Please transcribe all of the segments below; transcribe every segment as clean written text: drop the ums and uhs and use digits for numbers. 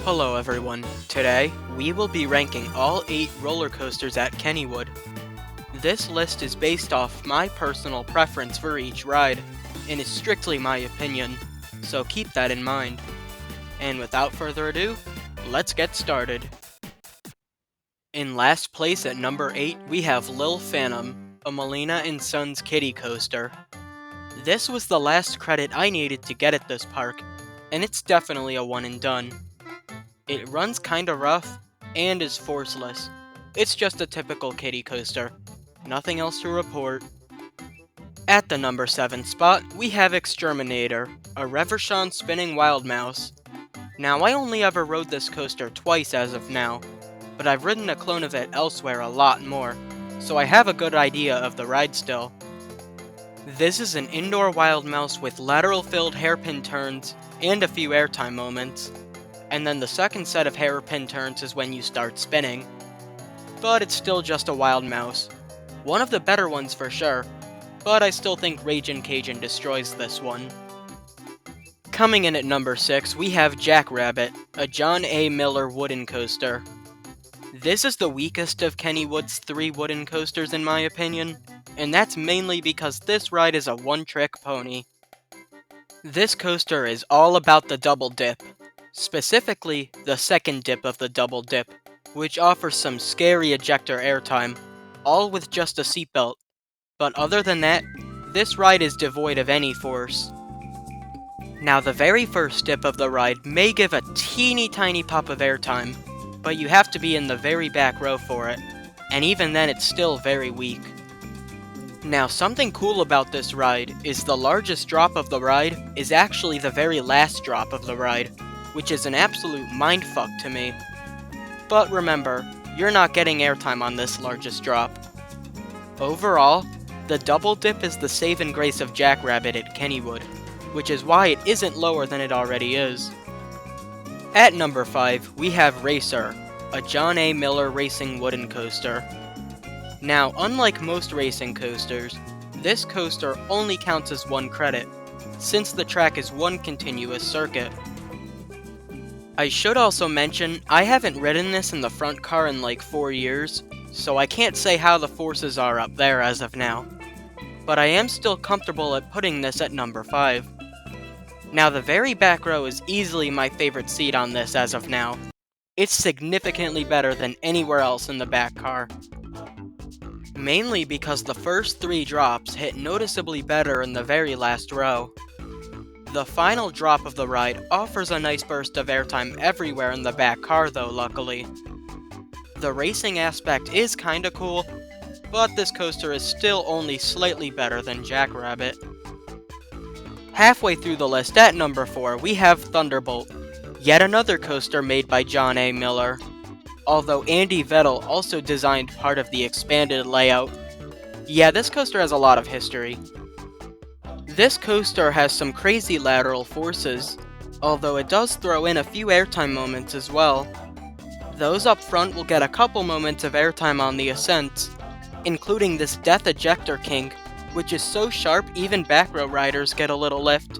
Hello everyone. Today, we will be ranking all 8 roller coasters at Kennywood. This list is based off my personal preference for each ride, and is strictly my opinion, so keep that in mind. And without further ado, let's get started. In last place at number 8, we have Lil Phantom, a Molina & Sons kiddie coaster. This was the last credit I needed to get at this park, and it's definitely a one and done. It runs kinda rough, and is forceless. It's just a typical kiddie coaster. Nothing else to report. At the number 7 spot, we have Exterminator, a Reverchon spinning wild mouse. Now, I only ever rode this coaster twice as of now, but I've ridden a clone of it elsewhere a lot more, so I have a good idea of the ride still. This is an indoor wild mouse with lateral-filled hairpin turns, and a few airtime moments. And then the second set of hairpin turns is when you start spinning. But it's still just a wild mouse. One of the better ones for sure, but I still think Ragin' Cajun destroys this one. Coming in at number 6, we have Jackrabbit, a John A. Miller wooden coaster. This is the weakest of Kennywood's 3 wooden coasters in my opinion, and that's mainly because this ride is a one-trick pony. This coaster is all about the double dip. Specifically, the second dip of the double dip, which offers some scary ejector airtime, all with just a seatbelt. But other than that, this ride is devoid of any force. Now, the very first dip of the ride may give a teeny tiny pop of airtime, but you have to be in the very back row for it, and even then it's still very weak. Now, something cool about this ride is the largest drop of the ride is actually the very last drop of the ride, which is an absolute mindfuck to me. But remember, you're not getting airtime on this largest drop. Overall, the double dip is the save and grace of Jackrabbit at Kennywood, which is why it isn't lower than it already is. At number 5, we have Racer, a John A. Miller racing wooden coaster. Now, unlike most racing coasters, this coaster only counts as 1 credit, since the track is one continuous circuit. I should also mention, I haven't ridden this in the front car in like 4 years, so I can't say how the forces are up there as of now. But I am still comfortable at putting this at number 5. Now, the very back row is easily my favorite seat on this as of now. It's significantly better than anywhere else in the back car. Mainly because the first 3 drops hit noticeably better in the very last row. The final drop of the ride offers a nice burst of airtime everywhere in the back car though, luckily. The racing aspect is kinda cool, but this coaster is still only slightly better than Jackrabbit. Halfway through the list at number 4, we have Thunderbolt, yet another coaster made by John A. Miller. Although Andy Vettel also designed part of the expanded layout. Yeah, this coaster has a lot of history. This coaster has some crazy lateral forces, although it does throw in a few airtime moments as well. Those up front will get a couple moments of airtime on the ascents, including this death ejector kink, which is so sharp even back row riders get a little lift.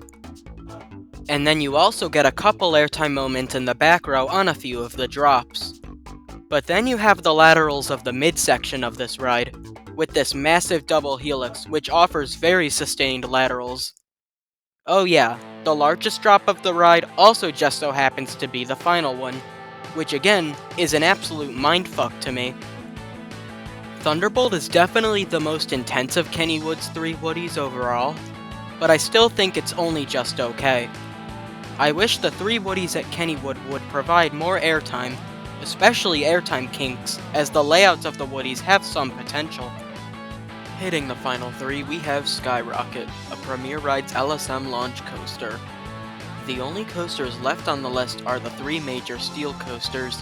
And then you also get a couple airtime moments in the back row on a few of the drops. But then you have the laterals of the midsection of this ride, with this massive double helix which offers very sustained laterals. Oh yeah, the largest drop of the ride also just so happens to be the final one, which again is an absolute mindfuck to me. Thunderbolt is definitely the most intense of Kennywood's 3 Woodies overall, but I still think it's only just okay. I wish the 3 Woodies at Kennywood would provide more airtime, especially airtime kinks, as the layouts of the Woodies have some potential. Hitting the final 3, we have Skyrocket, a Premier Rides LSM launch coaster. The only coasters left on the list are the 3 major steel coasters,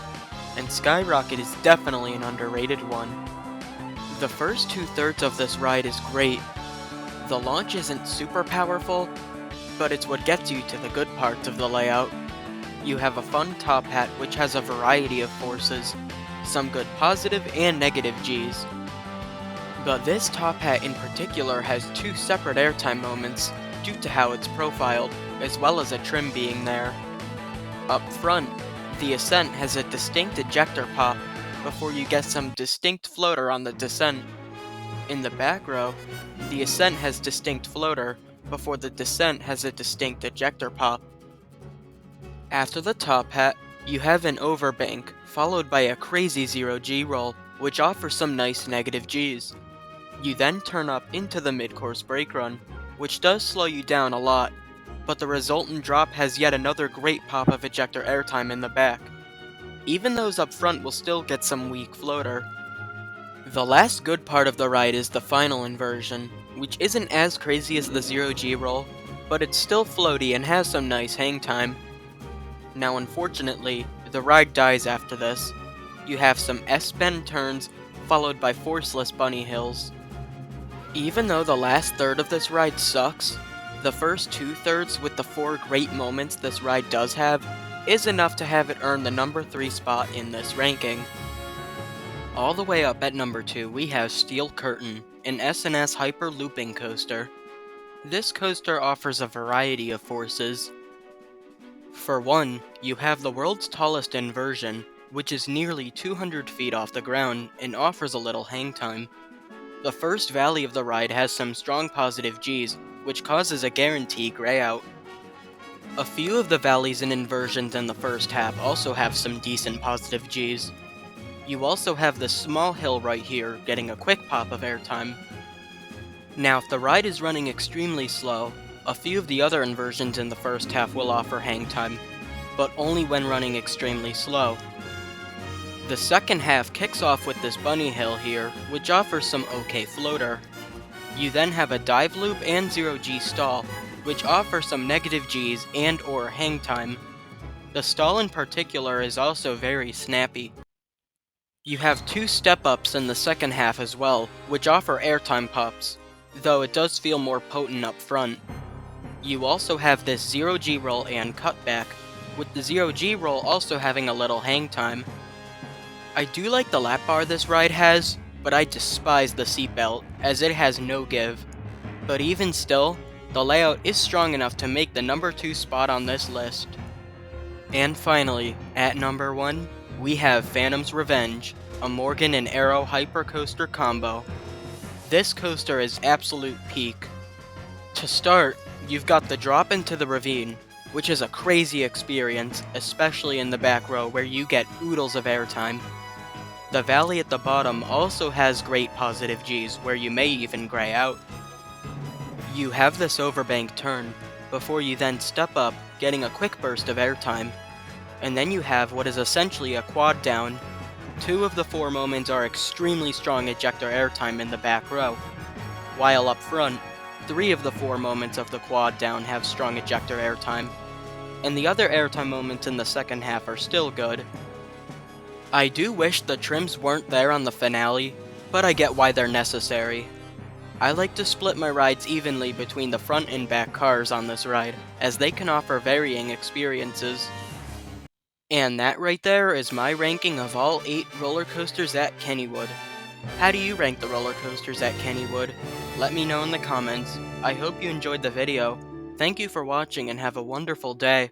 and Skyrocket is definitely an underrated one. The first 2/3 of this ride is great. The launch isn't super powerful, but it's what gets you to the good parts of the layout. You have a fun top hat which has a variety of forces, some good positive and negative Gs. But this top hat in particular has 2 separate airtime moments due to how it's profiled, as well as a trim being there. Up front, The ascent has a distinct ejector pop before you get some distinct floater on the descent. In the back row, the ascent has distinct floater before the descent has a distinct ejector pop. After the top hat, you have an overbank, followed by a crazy 0G roll, which offers some nice negative Gs. You then turn up into the mid-course brake run, which does slow you down a lot, but the resultant drop has yet another great pop of ejector airtime in the back. Even those up front will still get some weak floater. The last good part of the ride is the final inversion, which isn't as crazy as the 0G roll, but it's still floaty and has some nice hang time. Now unfortunately, the ride dies after this. You have some S-bend turns, followed by forceless bunny hills. Even though the last third of this ride sucks, the first 2/3 with the 4 great moments this ride does have is enough to have it earn the number 3 spot in this ranking. All the way up at number 2 we have Steel Curtain, an S&S hyper looping coaster. This coaster offers a variety of forces. For one, you have the world's tallest inversion, which is nearly 200 feet off the ground and offers a little hang time. The first valley of the ride has some strong positive Gs, which causes a guarantee gray out. A few of the valleys and inversions in the first half also have some decent positive Gs. You also have this small hill right here getting a quick pop of airtime. Now if the ride is running extremely slow, a few of the other inversions in the first half will offer hang time, but only when running extremely slow. The second half kicks off with this bunny hill here, which offers some okay floater. You then have a dive loop and 0G stall, which offer some negative Gs and or hang time. The stall in particular is also very snappy. You have 2 step-ups in the second half as well, which offer airtime pops, though it does feel more potent up front. You also have this 0G roll and cutback, with the 0G roll also having a little hang time. I do like the lap bar this ride has, but I despise the seatbelt, as it has no give. But even still, the layout is strong enough to make the number 2 spot on this list. And finally, at number 1, we have Phantom's Revenge, a Morgan and Arrow hypercoaster combo. This coaster is absolute peak. To start, you've got the drop into the ravine, which is a crazy experience, especially in the back row where you get oodles of airtime. The valley at the bottom also has great positive Gs, where you may even gray out. You have this overbank turn, before you then step up, getting a quick burst of airtime. And then you have what is essentially a quad down. 2 of the 4 moments are extremely strong ejector airtime in the back row, while up front, 3 of the 4 moments of the quad down have strong ejector airtime, and the other airtime moments in the second half are still good. I do wish the trims weren't there on the finale, but I get why they're necessary. I like to split my rides evenly between the front and back cars on this ride, as they can offer varying experiences. And that right there is my ranking of all 8 roller coasters at Kennywood. How do you rank the roller coasters at Kennywood? Let me know in the comments. I hope you enjoyed the video. Thank you for watching and have a wonderful day.